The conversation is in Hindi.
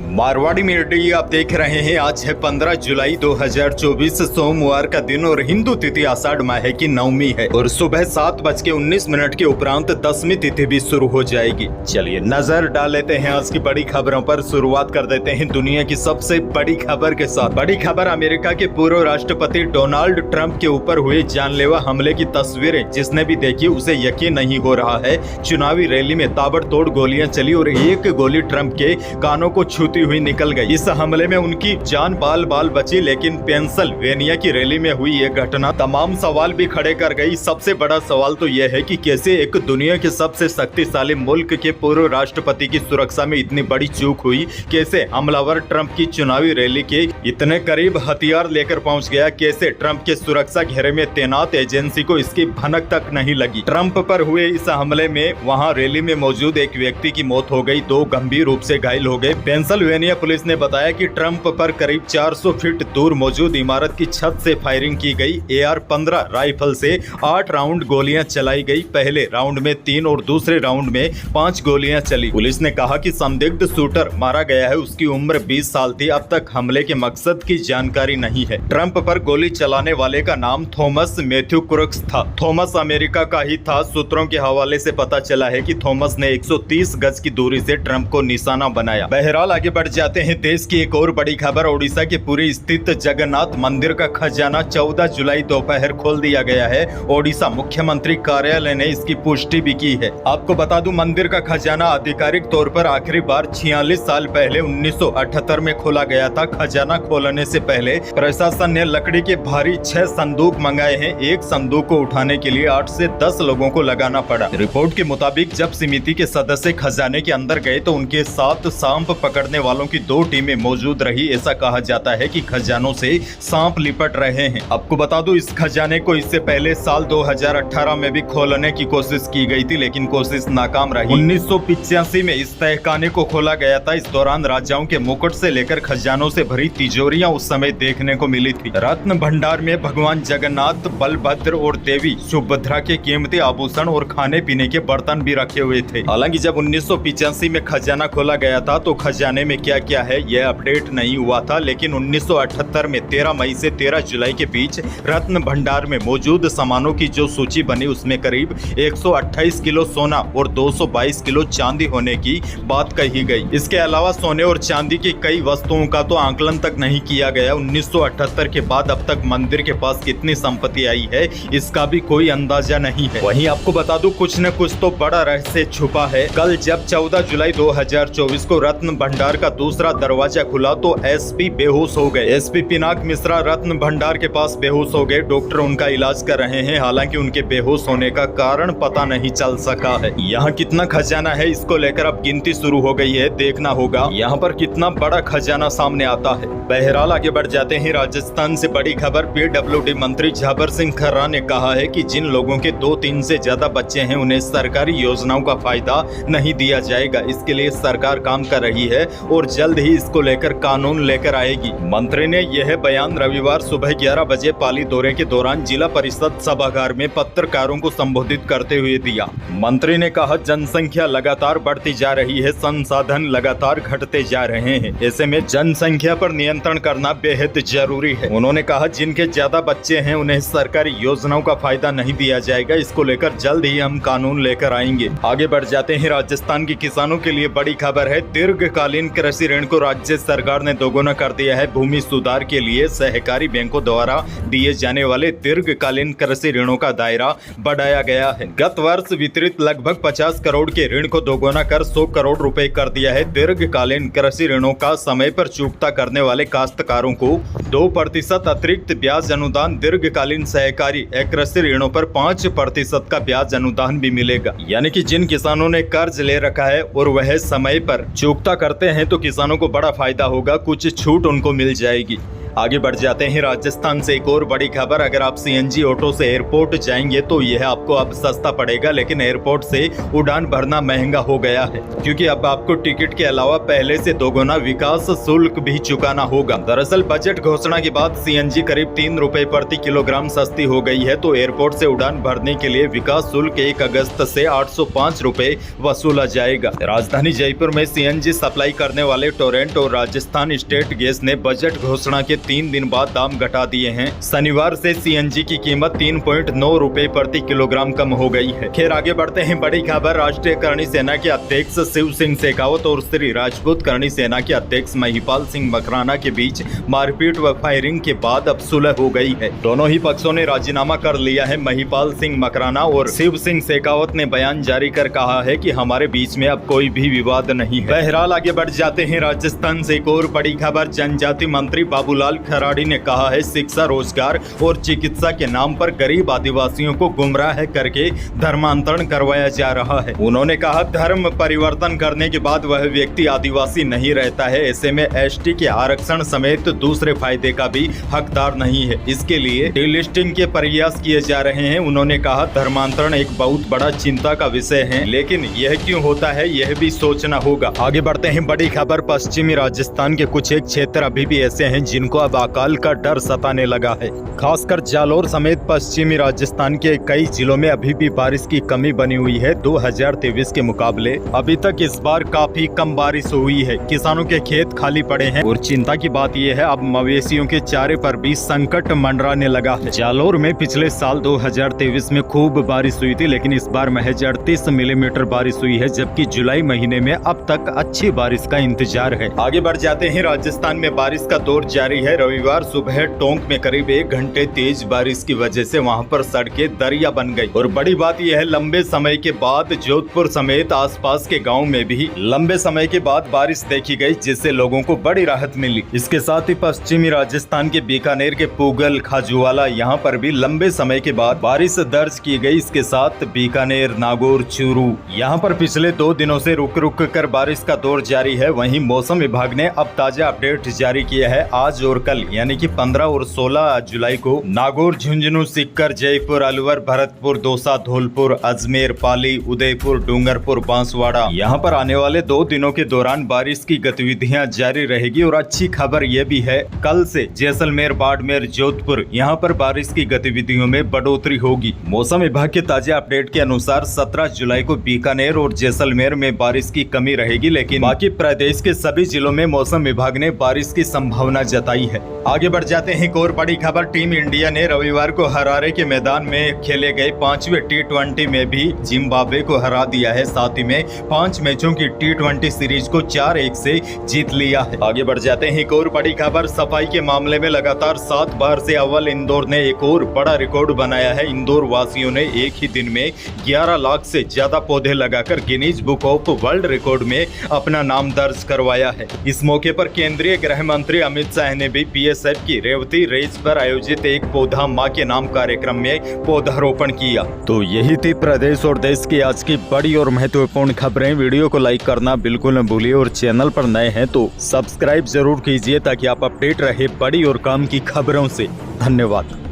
मारवाड़ी मीडिया आप देख रहे हैं। आज है 15 जुलाई 2024 सोमवार का दिन और हिंदू तिथि आषाढ़ माह की नवमी है और सुबह 7:19 के उपरांत 10वीं तिथि भी शुरू हो जाएगी। चलिए नजर डाल लेते हैं आज की बड़ी खबरों पर। शुरुआत कर देते हैं दुनिया की सबसे बड़ी खबर के साथ। बड़ी खबर अमेरिका के पूर्व राष्ट्रपति डोनाल्ड ट्रंप के ऊपर हुए जानलेवा हमले की तस्वीरें जिसने भी देखी उसे यकीन नहीं हो रहा है। चुनावी रैली में ताबड़तोड़ गोलियां चली और एक गोली ट्रंप के कानों को छूती हुई निकल गई। इस हमले में उनकी जान बाल बाल बची, लेकिन पेंसिल्वेनिया की रैली में हुई ये घटना तमाम सवाल भी खड़े कर गई। सबसे बड़ा सवाल तो यह है कि कैसे एक दुनिया के सबसे शक्तिशाली मुल्क के पूर्व राष्ट्रपति की सुरक्षा में इतनी बड़ी चूक हुई। कैसे हमलावर ट्रंप की चुनावी रैली के इतने करीब हथियार लेकर पहुंच गया। कैसे ट्रंप के सुरक्षा घेरे में तैनात एजेंसी को इसकी भनक तक नहीं लगी। ट्रंप पर हुए इस हमले में वहां रैली में मौजूद एक व्यक्ति की मौत हो गई, 2 गंभीर रूप से घायल हो गए। पेंसिल्वेनिया पुलिस ने बताया कि ट्रंप पर करीब 400 फीट दूर मौजूद इमारत की छत से फायरिंग की गई। AR-15 राइफल से 8 राउंड गोलियां चलाई गई। पहले राउंड में 3 और दूसरे राउंड में 5 गोलियां चली। पुलिस ने कहा कि संदिग्ध शूटर मारा गया है, उसकी उम्र 20 साल थी। अब तक हमले के मकसद की जानकारी नहीं है। ट्रंप पर गोली चलाने वाले का नाम थॉमस मैथ्यू क्रुक्स था। थॉमस अमेरिका का ही था। सूत्रों के हवाले से पता चला है कि थॉमस ने 130 गज की दूरी से ट्रंप को निशाना बनाया। बहरहाल आगे बढ़ जाते हैं। देश की एक और बड़ी खबर। ओडिशा के पुरी स्थित जगन्नाथ मंदिर का खजाना 14 जुलाई दोपहर खोल दिया गया है। ओडिशा मुख्यमंत्री कार्यालय ने इसकी पुष्टि भी की है। आपको बता दूं, मंदिर का खजाना आधिकारिक तौर पर आखिरी बार 46 साल पहले 1978 में खोला गया था। खजाना खोलने से पहले प्रशासन ने लकड़ी के भारी 6 संदूक मंगाए हैं। एक संदूक को उठाने के लिए 8 से 10 लोगों को लगाना पड़ा। रिपोर्ट के मुताबिक जब समिति के सदस्य खजाने के अंदर गए तो उनके साथ सांप पकड़ने वालों की 2 टीमें मौजूद रही। ऐसा कहा जाता है कि खजानों से सांप लिपट रहे हैं। आपको बता दूं, इस खजाने को इससे पहले साल 2018 में भी खोलने की कोशिश की गई थी, लेकिन कोशिश नाकाम रही। 1985 में इस तहखाने को खोला गया था। इस दौरान राजाओं के मुकुट से लेकर खजानों से भरी तिजोरियां उस समय देखने को मिली थी। रत्न भंडार में भगवान जगन्नाथ, बलभद्र और देवी सुभद्रा के कीमती आभूषण और खाने पीने के बर्तन भी रखे हुए थे। हालांकि जब 1985 में खजाना खोला गया था तो खजाने में क्या क्या है यह अपडेट नहीं हुआ था, लेकिन 1978 में 13 मई से 13 जुलाई के बीच रत्न भंडार में मौजूद सामानों की जो सूची बनी उसमें करीब 128 किलो सोना और 222 किलो चांदी होने की बात कही गई। इसके अलावा सोने और चांदी की कई वस्तुओं का तो आंकलन तक नहीं किया गया। 1978 के बाद अब तक मंदिर के पास कितनी संपत्ति आई है इसका भी कोई अंदाजा नहीं है। वहीं आपको बता दूं, कुछ न कुछ तो बड़ा रहस्य छुपा है। कल जब 14 जुलाई 2024 को रत्न भंडार का दूसरा दरवाजा खुला तो एसपी बेहोश हो गए। एसपी पिनाक मिश्रा रत्न भंडार के पास बेहोश हो गए। डॉक्टर उनका इलाज कर रहे हैं। हालांकि उनके बेहोश होने का कारण पता नहीं चल सका है। यहाँ कितना खजाना है इसको लेकर अब गिनती शुरू हो गई है। देखना होगा यहाँ पर कितना बड़ा खजाना सामने आता है। बहरहाल आगे बढ़ जाते हैं। राजस्थान से बड़ी खबर। PWD मंत्री झाबर सिंह खर्रा ने कहा है कि जिन लोगों के 2-3 से ज्यादा बच्चे हैं उन्हें सरकारी योजनाओं का फायदा नहीं दिया जाएगा। इसके लिए सरकार काम कर रही है और जल्द ही इसको लेकर कानून लेकर आएगी। मंत्री ने यह बयान रविवार सुबह 11 बजे पाली दौरे के दौरान जिला परिषद सभागार में पत्रकारों को संबोधित करते हुए दिया। मंत्री ने कहा, जनसंख्या लगातार बढ़ती जा रही है, संसाधन लगातार घटते जा रहे हैं। ऐसे में जनसंख्या पर नियंत्रण करना बेहद जरूरी है। उन्होंने कहा, जिनके ज्यादा बच्चे हैं उन्हें सरकारी योजनाओं का फायदा नहीं दिया जाएगा। इसको लेकर जल्द ही हम कानून लेकर आएंगे। आगे बढ़ जाते हैं। राजस्थान के किसानों के लिए बड़ी खबर है। दीर्घकालीन कृषि ऋण को राज्य सरकार ने दोगुना कर दिया है। भूमि सुधार के लिए सहकारी बैंकों द्वारा दिए जाने वाले दीर्घकालीन कृषि ऋणों का दायरा बढ़ाया गया है। गत वर्ष वितरित लगभग 50 करोड़ के ऋण को दोगुना कर 100 करोड़ रुपए कर दिया है। दीर्घकालीन कृषि ऋणों का समय पर चुकता करने वाले काश्तकारों को 2% अतिरिक्त ब्याज अनुदान, दीर्घकालीन सहकारी कृषि ऋणों पर 5% का ब्याज अनुदान भी मिलेगा। यानी कि जिन किसानों ने कर्ज ले रखा है और वह समय पर चुकता करते हैं तो किसानों को बड़ा फायदा होगा, कुछ छूट उनको मिल जाएगी। आगे बढ़ जाते हैं राजस्थान से एक और बड़ी खबर। अगर आप सीएनजी ऑटो से एयरपोर्ट जाएंगे तो यह आपको अब सस्ता पड़ेगा, लेकिन एयरपोर्ट से उड़ान भरना महंगा हो गया है, क्योंकि अब आपको टिकट के अलावा पहले से 2 गुना विकास शुल्क भी चुकाना होगा। दरअसल बजट घोषणा के बाद सीएनजी करीब 3 रुपए प्रति किलोग्राम सस्ती हो गई है, तो एयरपोर्ट से उड़ान भरने के लिए विकास शुल्क 1 अगस्त से 805 रुपए वसूला जाएगा। राजधानी जयपुर में सीएनजी सप्लाई करने वाले टोरेंट और राजस्थान स्टेट गैस ने बजट घोषणा के 3 दिन बाद दाम घटा दिए हैं। शनिवार से सीएनजी की कीमत 3.9 रुपए प्रति किलोग्राम कम हो गई है। खैर आगे बढ़ते हैं, बड़ी खबर। राष्ट्रीय करणी सेना के अध्यक्ष शिव सिंह शेखावत और श्री राजपूत करणी सेना के अध्यक्ष महिपाल सिंह मकराना के बीच मारपीट व फायरिंग के बाद अब सुलह हो गई है। दोनों ही पक्षों ने राजीनामा कर लिया है। महिपाल सिंह मकराना और शिव सिंह शेखावत ने बयान जारी कर कहा है कि हमारे बीच में अब कोई भी विवाद नहीं है। बहरहाल आगे बढ़ जाते हैं, राजस्थान से एक और बड़ी खबर। जनजाति मंत्री बाबूलाल खराड़ी ने कहा है, शिक्षा, रोजगार और चिकित्सा के नाम पर गरीब आदिवासियों को गुमराह करके धर्मांतरण करवाया जा रहा है। उन्होंने कहा, धर्म परिवर्तन करने के बाद वह व्यक्ति आदिवासी नहीं रहता है। ऐसे में एसटी के आरक्षण समेत दूसरे फायदे का भी हकदार नहीं है। इसके लिए डीलिस्टिंग के प्रयास किए जा रहे हैं। उन्होंने कहा, धर्मांतरण एक बहुत बड़ा चिंता का विषय है, लेकिन यह क्यों होता है यह भी सोचना होगा। आगे बढ़ते हैं, बड़ी खबर। पश्चिमी राजस्थान के कुछ एक क्षेत्र अभी भी ऐसे हैं जिनको अब अकाल का डर सताने लगा है। खासकर जालौर समेत पश्चिमी राजस्थान के कई जिलों में अभी भी बारिश की कमी बनी हुई है। 2023 के मुकाबले अभी तक इस बार काफी कम बारिश हुई है। किसानों के खेत खाली पड़े हैं और चिंता की बात यह है, अब मवेशियों के चारे पर भी संकट मंडराने लगा है। जालौर में पिछले साल 2023 में खूब बारिश हुई थी, लेकिन इस बार महज 38 मिलीमीटर बारिश हुई है, जबकि जुलाई महीने में अब तक अच्छी बारिश का इंतजार है। आगे बढ़ जाते हैं, राजस्थान में बारिश का दौर जारी है। रविवार सुबह टोंक में करीब 1 घंटे तेज बारिश की वजह से वहां पर सड़कें दरिया बन गई और बड़ी बात यह है, लंबे समय के बाद जोधपुर समेत आसपास के गाँव में भी लंबे समय के बाद बारिश देखी गई, जिससे लोगों को बड़ी राहत मिली। इसके साथ ही पश्चिमी राजस्थान के बीकानेर के पूगल, खाजूवाला, यहाँ पर भी लंबे समय के बाद बारिश दर्ज की गई। इसके साथ बीकानेर, नागौर, चूरू, यहाँ पर पिछले 2 दिनों से रुक रुक कर बारिश का दौर जारी है। वहीं मौसम विभाग ने अब ताजा अपडेट जारी किया है। आज और कल यानी कि 15 और 16 जुलाई को नागौर, झुंझुनू, सीकर, जयपुर, अलवर, भरतपुर, दौसा, धौलपुर, अजमेर, पाली, उदयपुर, डूंगरपुर, बांसवाड़ा, यहाँ पर आने वाले 2 दिनों के दौरान बारिश की गतिविधियां जारी रहेगी। और अच्छी खबर यह भी है, कल से जैसलमेर, बाड़मेर, जोधपुर, यहाँ पर बारिश की गतिविधियों में बढ़ोतरी होगी। मौसम विभाग के ताजा अपडेट के अनुसार 17 जुलाई को बीकानेर और जैसलमेर में बारिश की कमी रहेगी, लेकिन बाकी प्रदेश के सभी जिलों में मौसम विभाग ने बारिश की संभावना जताई है। आगे बढ़ जाते हैं, एक और बड़ी खबर। टीम इंडिया ने रविवार को हरारे के मैदान में खेले गए 5वें T20 में भी जिम्बाब्वे को हरा दिया है। साथ ही में 5 मैचों की T20 सीरीज को 4-1 से जीत लिया है। आगे बढ़ जाते हैं, एक और बड़ी खबर। सफाई के मामले में लगातार 7 बार से अव्वल इंदौर ने एक और बड़ा रिकॉर्ड बनाया है। इंदौर वासियों ने एक ही दिन में 11 लाख से ज्यादा पौधे लगाकर Guinness book of world record में अपना नाम दर्ज करवाया है। इस मौके पर केंद्रीय गृह मंत्री अमित शाह ने भी बीएसएफ की रेवती रेंज पर आयोजित एक पौधा मां के नाम कार्यक्रम में पौधारोपण किया। तो यही थी प्रदेश और देश की आज की बड़ी और महत्वपूर्ण खबरें। वीडियो को लाइक करना बिल्कुल न भूलिए और चैनल पर नए हैं तो सब्सक्राइब जरूर कीजिए, ताकि आप अपडेट रहे बड़ी और काम की खबरों से। धन्यवाद।